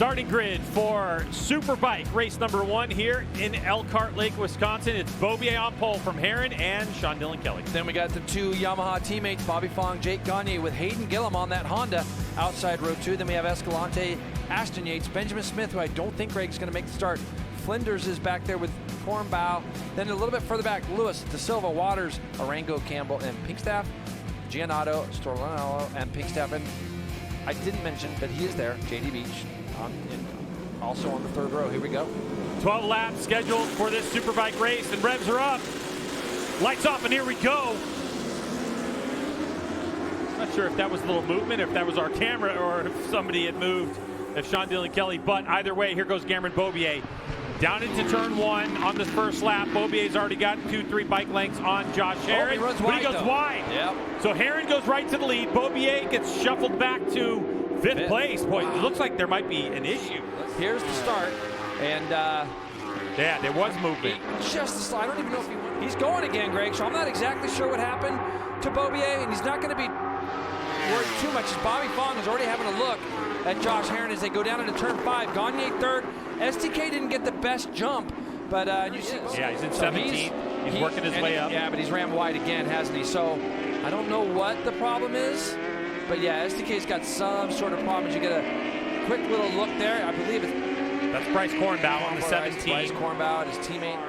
Starting grid for Superbike race number 1 here in Elkhart Lake, Wisconsin. It's Beaubier on pole from Herrin and Sean Dylan Kelly. Then we got the two Yamaha teammates, Bobby Fong, Jake Gagne, with Hayden Gillum on that Honda outside row 2. Then we have Escalante, Ashton Yates, Benjamin Smith, who I don't think Greg's going to make the start. Flinders is back there with Kornbau. Then a little bit further back, Lewis, De Silva, Waters, Arango, Campbell, and Pinkstaff, Giannato, Storlanello, and Pinkstaff. And I didn't mention, but he is there, JD Beach, also on the third row. Here we go. 12 laps scheduled for this Superbike race, and revs are up. Lights off, and here we go. Not sure if that was a little movement, if that was our camera, or if somebody had moved, if Sean Dylan Kelly. But either way, here goes Cameron Beaubier. Down into turn 1 on this first lap. Beaubier's already got 2-3 bike lengths on Josh Herrin. He runs but wide, he goes though. wide. Yep. So Herrin goes right to the lead. Beaubier gets shuffled back to fifth place. Boy, it looks like there might be an issue. Here's the start, and yeah, there was movement. Just, I don't even know if he's going again, Greg. So I'm not exactly sure what happened to Beaubier, and he's not going to be worried too much. As Bobby Fong is already having a look at Josh Herrin as they go down into turn 5. Gagne third. STK didn't get the best jump, but you see. Yeah, he's in 17th. He's working his way up. Yeah, but he's rammed wide again, hasn't he? So I don't know what the problem is, but yeah, STK's got some sort of problems. You get a quick little look there. I believe it's. That's Bryce Kornbau on the 17. Bryce Kornbau, his teammate.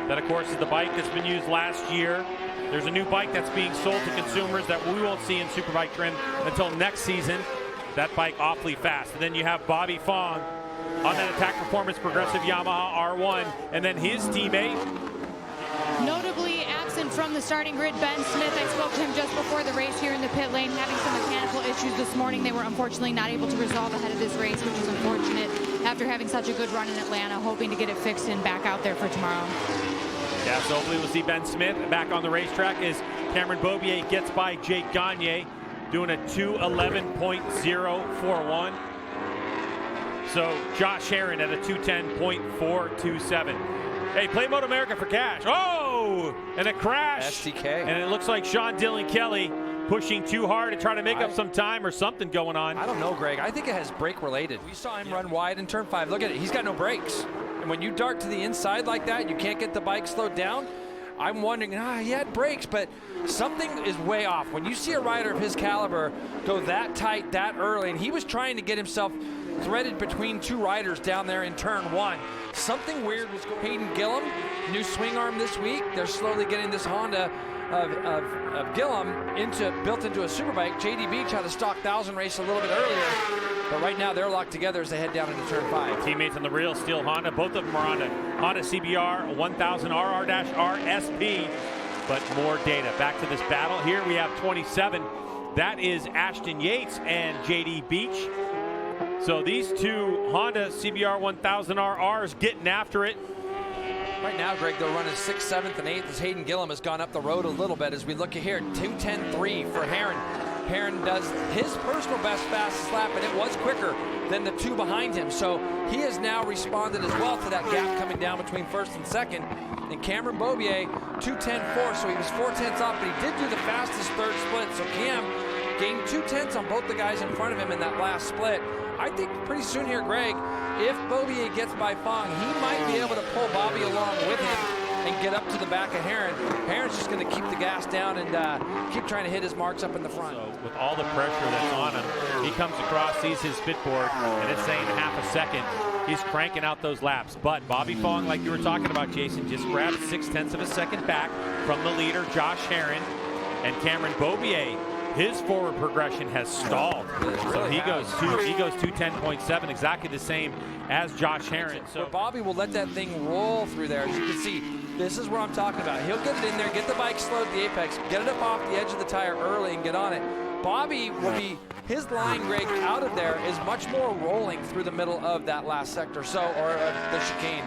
That, of course, is the bike that's been used last year. There's a new bike that's being sold to consumers that we won't see in Superbike trim until next season. That bike awfully fast. And then you have Bobby Fong on that Attack Performance Progressive Yamaha R1. And then his teammate. Notably absent from the starting grid, Ben Smith. I spoke to him just before the race here in the pit lane, having some mechanical issues this morning. They were unfortunately not able to resolve ahead of this race, which is unfortunate after having such a good run in Atlanta, hoping to get it fixed and back out there for tomorrow. Yeah, so hopefully we'll see Ben Smith back on the racetrack as Cameron Beaubier gets by Jake Gagne, doing a 2:11.041. So Josh Herrin at a 2:10.427. Hey, play MotoAmerica for cash. Oh, and a crash. STK. And it looks like Sean Dylan Kelly pushing too hard to try to make up some time or something going on. I don't know, Greg. I think it has brake related. We saw him run wide in turn 5. Look at it. He's got no brakes. And when you dart to the inside like that, you can't get the bike slowed down. I'm wondering, he had brakes, but something is way off. When you see a rider of his caliber go that tight, that early, and he was trying to get himself threaded between two riders down there in turn 1. Something weird was going on. Hayden Gillum, new swing arm this week. They're slowly getting this Honda of Gillum built into a Superbike. JD Beach had a stock 1000 race a little bit earlier, but right now they're locked together as they head down into turn 5. Teammates on the real steel Honda. Both of them are on a Honda CBR 1000 RR-R SP, but more data. Back to this battle. Here we have 27. That is Ashton Yates and JD Beach. So these two Honda CBR 1000 RRs getting after it. Right now, Greg, they're running 6th, 7th, and 8th as Hayden Gillum has gone up the road a little bit. As we look here, 2:10.3 for Herrin. Herrin does his personal best fastest lap, and it was quicker than the two behind him. So he has now responded as well to that gap coming down between 1st and 2nd. And Cameron Beaubier, 2:10.4, so he was 4/10 off, but he did do the fastest third split. So Cam gained 2/10 on both the guys in front of him in that last split. I think pretty soon here, Greg, if Beaubier gets by Fong, he might be able to pull Bobby along with him and get up to the back of Herrin. Herrin's just going to keep the gas down and keep trying to hit his marks up in the front. So with all the pressure that's on him, he comes across, sees his fitboard, and it's saying half a second. He's cranking out those laps. But Bobby Fong, like you were talking about, Jason, just grabbed 0.6 of a second back from the leader, Josh Herrin. And Cameron Beaubier, his forward progression has stalled. So he goes 2:10.7, exactly the same as Josh Herrin. So Bobby will let that thing roll through there. As you can see, this is what I'm talking about. He'll get it in there, get the bike slowed at the apex, get it up off the edge of the tire early and get on it. Bobby will be, his line, Greg, out of there is much more rolling through the middle of that last sector, or the chicane.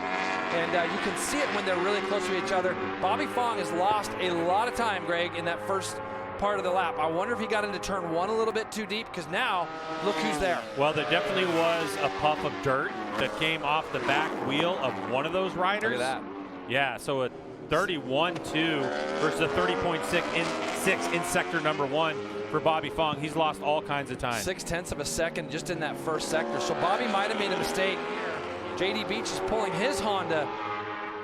And you can see it when they're really close to each other. Bobby Fong has lost a lot of time, Greg, in that first part of the lap. I wonder if he got into turn 1 a little bit too deep, because now look who's there. Well, there definitely was a puff of dirt that came off the back wheel of one of those riders. Look at that. Yeah, so a 31.2 versus a 30.6 in sector number 1. for Bobby Fong. He's lost all kinds of time. 0.6 of a second just in that first sector. So Bobby might have made a mistake. JD Beach is pulling his Honda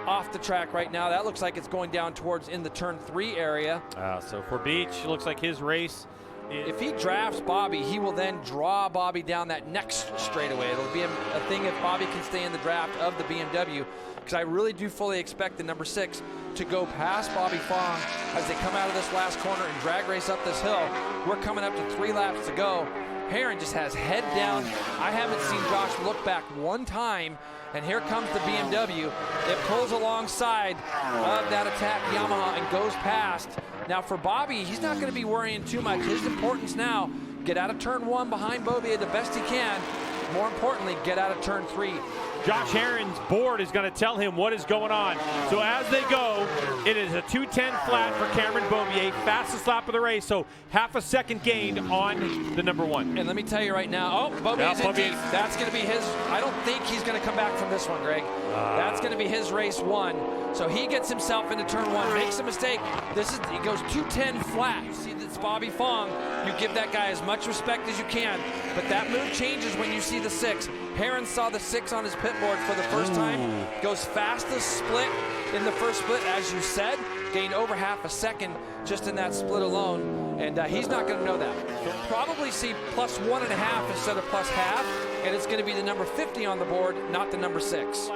off the track right now. That looks like it's going down towards in the turn 3 area. So for Beach, it looks like his race. If he drafts Bobby, he will then draw Bobby down that next straightaway. It'll be a thing if Bobby can stay in the draft of the BMW, because I really do fully expect the number 6 to go past Bobby Fong as they come out of this last corner and drag race up this hill. We're coming up to 3 laps to go. Herrin just has head down. I haven't seen Josh look back one time, and here comes the BMW. It pulls alongside of that attack Yamaha and goes past. Now for Bobby, he's not going to be worrying too much. His importance now, get out of turn 1 behind Beaubier the best he can. More importantly, get out of turn 3. Josh Herrin's board is going to tell him what is going on. So as they go, it is a 2:10 flat for Cameron Beaubier, fastest lap of the race, so half a second gained on the number 1. And let me tell you right now, Beaubier's in deep. That's going to be his. I don't think he's going to come back from this one, Greg. That's going to be his race 1. So he gets himself into turn 1, makes a mistake. He goes 2:10 flat. You see this Bobby Fong. You give that guy as much respect as you can, but that move changes when you see the 6. Herrin saw the 6 on his pit board for the first time. Goes fastest split in the first split, as you said. Gained over half a second just in that split alone, and he's not going to know that. He'll probably see plus 1.5 instead of plus half, and it's going to be the number 50 on the board, not the number 6.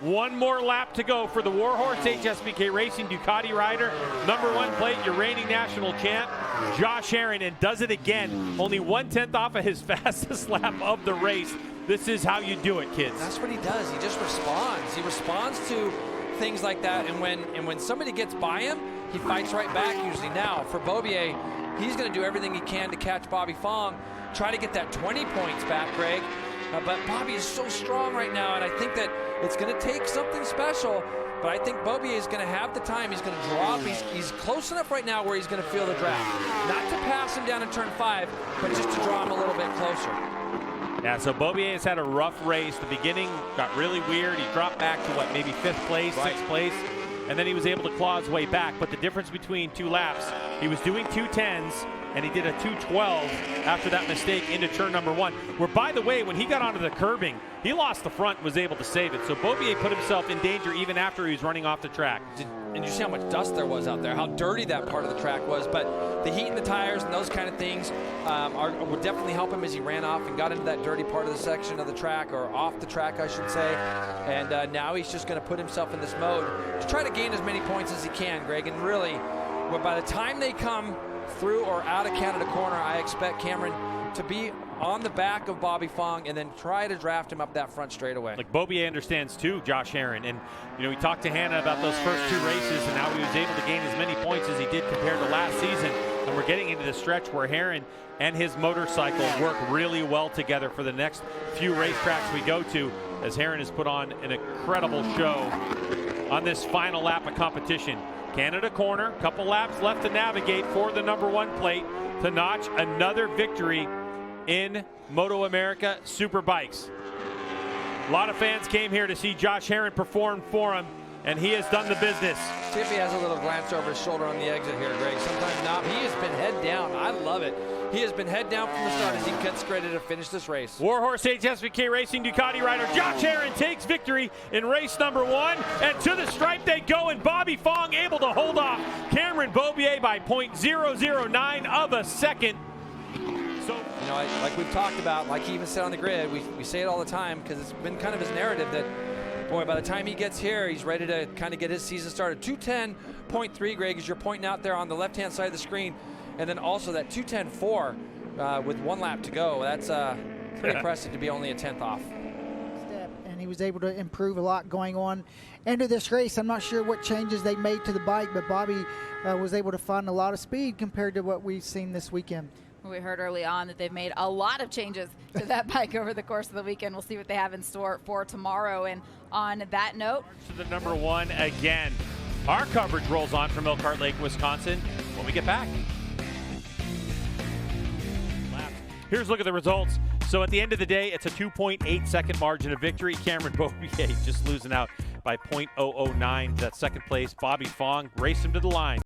One more lap to go for the Warhorse HSBK Racing Ducati rider. Number 1 plate, your reigning national champ, Josh Herrin, and does it again. Only 1/10 off of his fastest lap of the race. This is how you do it, kids. That's what he does. He just responds. He responds to things like that, and when somebody gets by him, he fights right back usually. Now, for Beaubier, he's going to do everything he can to catch Bobby Fong, try to get that 20 points back, Greg. But Bobby is so strong right now, and I think that it's going to take something special. But I think Beaubier is going to have the time. He's going to drop. He's close enough right now where he's going to feel the draft. Not to pass him down in turn 5, but just to draw him a little bit closer. Yeah, so Beaubier has had a rough race. The beginning got really weird. He dropped back to what, maybe 5th place, 6th place, and then he was able to claw his way back. But the difference between 2 laps, he was doing 2:10s, and he did a 2:12 after that mistake into turn number 1, where, by the way, when he got onto the curbing, he lost the front and was able to save it. So Beaubier put himself in danger even after he was running off the track. And you see how much dust there was out there, how dirty that part of the track was. But the heat in the tires and those kind of things would definitely help him as he ran off and got into that dirty part of the section of the track, or off the track, I should say. And now he's just going to put himself in this mode to try to gain as many points as he can, Greg. And really, by the time they come through or out of Canada corner, I expect Cameron to be on the back of Bobby Fong and then try to draft him up that front straightaway. Like Beaubier understands too, Josh Herrin, and we talked to Hannah about those first 2 races and how he was able to gain as many points as he did compared to last season. And we're getting into the stretch where Herrin and his motorcycle work really well together for the next few racetracks we go to, as Herrin has put on an incredible show on this final lap of competition. Canada corner, couple laps left to navigate for the number 1 plate to notch another victory in MotoAmerica Superbikes. A lot of fans came here to see Josh Herrin perform for him, and he has done the business. See if he has a little glance over his shoulder on the exit here, Greg. Sometimes not. He has been head down. I love it. He has been head down from the start as he gets ready to finish this race. Warhorse HSBK Racing Ducati rider Josh Herrin takes victory in race number 1, and to the stripe they go, and Bobby Fong able to hold off Cameron Beaubier by 0.009 of a second. So, like we've talked about, like he even said on the grid, we say it all the time because it's been kind of his narrative that, boy, by the time he gets here, he's ready to kind of get his season started. 2:10.3, Greg, as you're pointing out there on the left-hand side of the screen. And then also that 2:10.4 with 1 lap to go. That's pretty impressive to be only a 10th off. And he was able to improve a lot going on into this race. I'm not sure what changes they made to the bike, but Bobby was able to find a lot of speed compared to what we've seen this weekend. We heard early on that they've made a lot of changes to that bike over the course of the weekend. We'll see what they have in store for tomorrow. And on that note, to the number 1 again. Our coverage rolls on from Elkhart Lake, Wisconsin when we get back. Here's a look at the results. So at the end of the day, it's a 2.8 second margin of victory. Cameron Beaubier just losing out by 0.009 to that second place. Bobby Fong raced him to the line.